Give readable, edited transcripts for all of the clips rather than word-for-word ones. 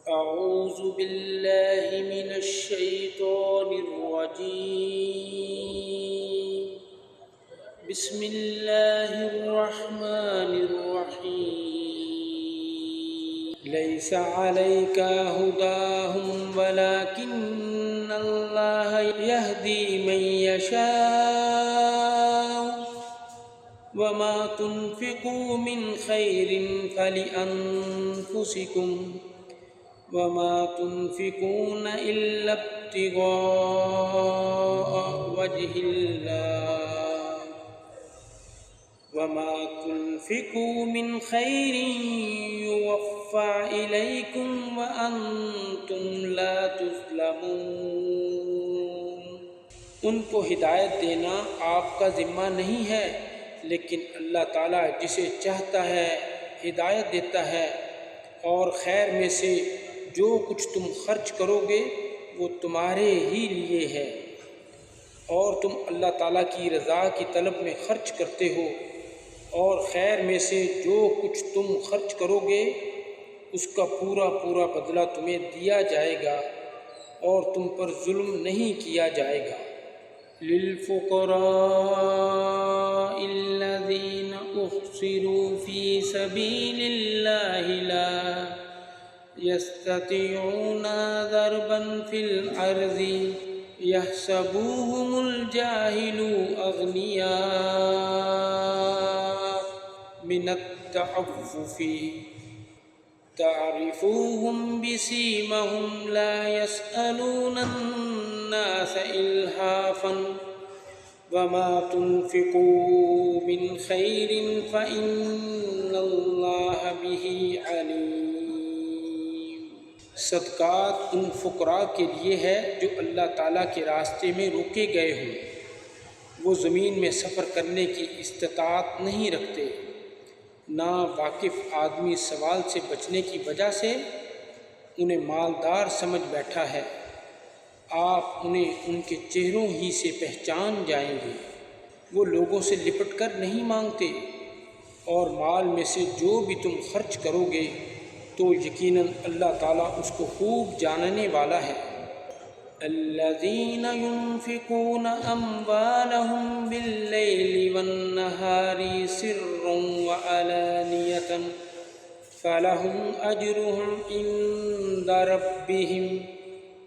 أعوذ بالله من الشيطان الرجيم بسم الله الرحمن الرحيم ليس عليك هداهم ولكن الله يهدي من يشاء وما تنفقوا من خير فلأنفسكم وما تنفقون إلا ابتغاء وجه الله وما تنفقوا من خير يوفى إليكم وأنتم لا تظلمون۔ ان کو ہدایت دینا آپ کا ذمہ نہیں ہے، لیکن اللہ تعالیٰ جسے چاہتا ہے ہدایت دیتا ہے، اور خیر میں سے جو کچھ تم خرچ کرو گے وہ تمہارے ہی لیے ہے، اور تم اللہ تعالیٰ کی رضا کی طلب میں خرچ کرتے ہو، اور خیر میں سے جو کچھ تم خرچ کرو گے اس کا پورا پورا بدلہ تمہیں دیا جائے گا، اور تم پر ظلم نہیں کیا جائے گا۔ للفقراء الذين احصروا في سبيل الله لا يستطيعون ضربا في الأرض يحسبوهم الجاهل أغنياء من التعفف تعرفوهم بسيمهم لا يسألون الناس إلحافا وما تنفقوا من خير فإن الله به عليم۔ صدقات ان فقراء کے لیے ہے جو اللہ تعالیٰ کے راستے میں روکے گئے ہوں، وہ زمین میں سفر کرنے کی استطاعت نہیں رکھتے، نہ واقف آدمی سوال سے بچنے کی وجہ سے انہیں مالدار سمجھ بیٹھا ہے، آپ انہیں ان کے چہروں ہی سے پہچان جائیں گے، وہ لوگوں سے لپٹ کر نہیں مانگتے، اور مال میں سے جو بھی تم خرچ کرو گے تو یقیناً اللہ تعالیٰ اس کو خوب جاننے والا ہے۔ الذين ينفقون أموالهم بالليل والنهار سرا وعلانية فلهم أجرهم عند ربهم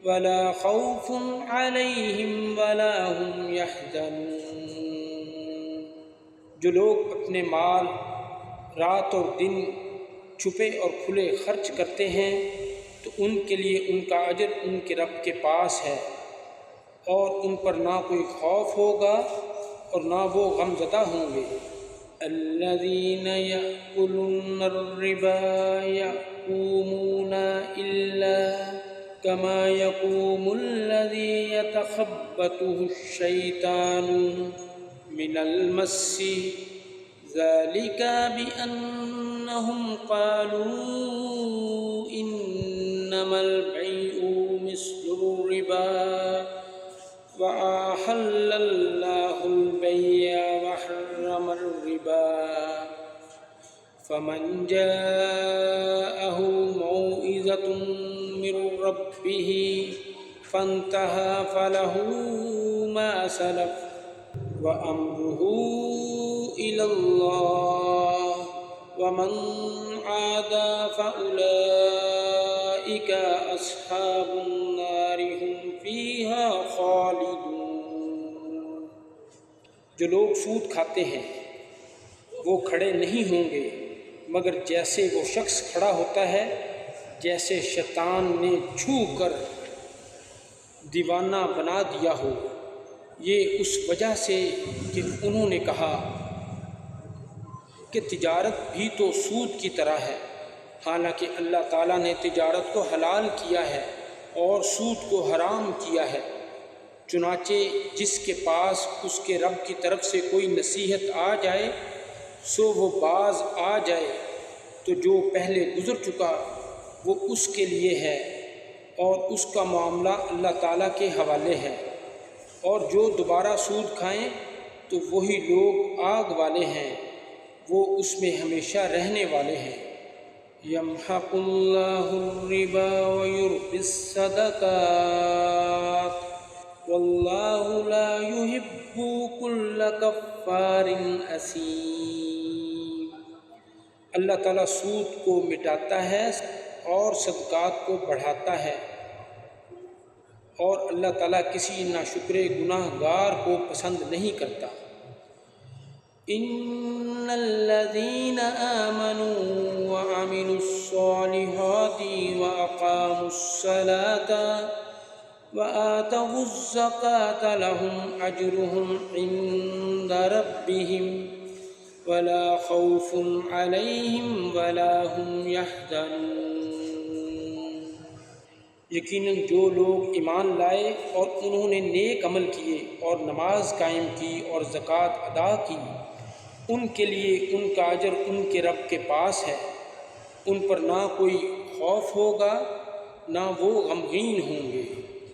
ولا خوف عليهم ولا هم يحزنون۔ جو لوگ اپنے مال رات اور دن چھپے اور کھلے خرچ کرتے ہیں تو ان کے لیے ان کا اجر ان کے رب کے پاس ہے، اور ان پر نہ کوئی خوف ہوگا اور نہ وہ غم زدہ ہوں گے۔ الذين يأكلون الربا يقومون إلا كما يقوم الذي يتخبطه الشيطان من المس ذلك بأنهم قالوا إنما البيع مثل الربا وأحل الله البيع وحرم الربا فمن جاءه موعظة من ربه فانتهى فله ما سلف وأمره إلى الله ومن عاد فأولئك أصحاب النار هم فيها خالدون۔ جو لوگ سود کھاتے ہیں وہ کھڑے نہیں ہوں گے مگر جیسے وہ شخص کھڑا ہوتا ہے جیسے شیطان نے چھو کر دیوانہ بنا دیا ہو، یہ اس وجہ سے کہ انہوں نے کہا کہ تجارت بھی تو سود کی طرح ہے، حالانکہ اللہ تعالیٰ نے تجارت کو حلال کیا ہے اور سود کو حرام کیا ہے۔ چنانچہ جس کے پاس اس کے رب کی طرف سے کوئی نصیحت آ جائے سو وہ باز آ جائے، تو جو پہلے گزر چکا وہ اس کے لیے ہے، اور اس کا معاملہ اللہ تعالیٰ کے حوالے ہے، اور جو دوبارہ سود کھائیں تو وہی لوگ آگ والے ہیں، وہ اس میں ہمیشہ رہنے والے ہیں۔ یمحق اللہ الربا ویربی الصدقات واللہ لا يحب كل کفار اثیم۔ اللہ تعالیٰ سود کو مٹاتا ہے اور صدقات کو بڑھاتا ہے، اور اللہ تعالیٰ کسی ناشکر گناہ گار کو پسند نہیں کرتا۔ ان الذين آمنوا وعملوا الصالحات واقاموا الصلاة وآتوا الزكاة لهم اجرهم عند ربهم ولا خوف عليهم ولا هم يحزنون۔ یقیناً جو لوگ ایمان لائے اور انہوں نے نیک عمل کیے اور نماز قائم کی اور زکوٰۃ ادا کی، ان کے لیے ان کا اجر ان کے رب کے پاس ہے، ان پر نہ کوئی خوف ہوگا نہ وہ غمگین ہوں گے۔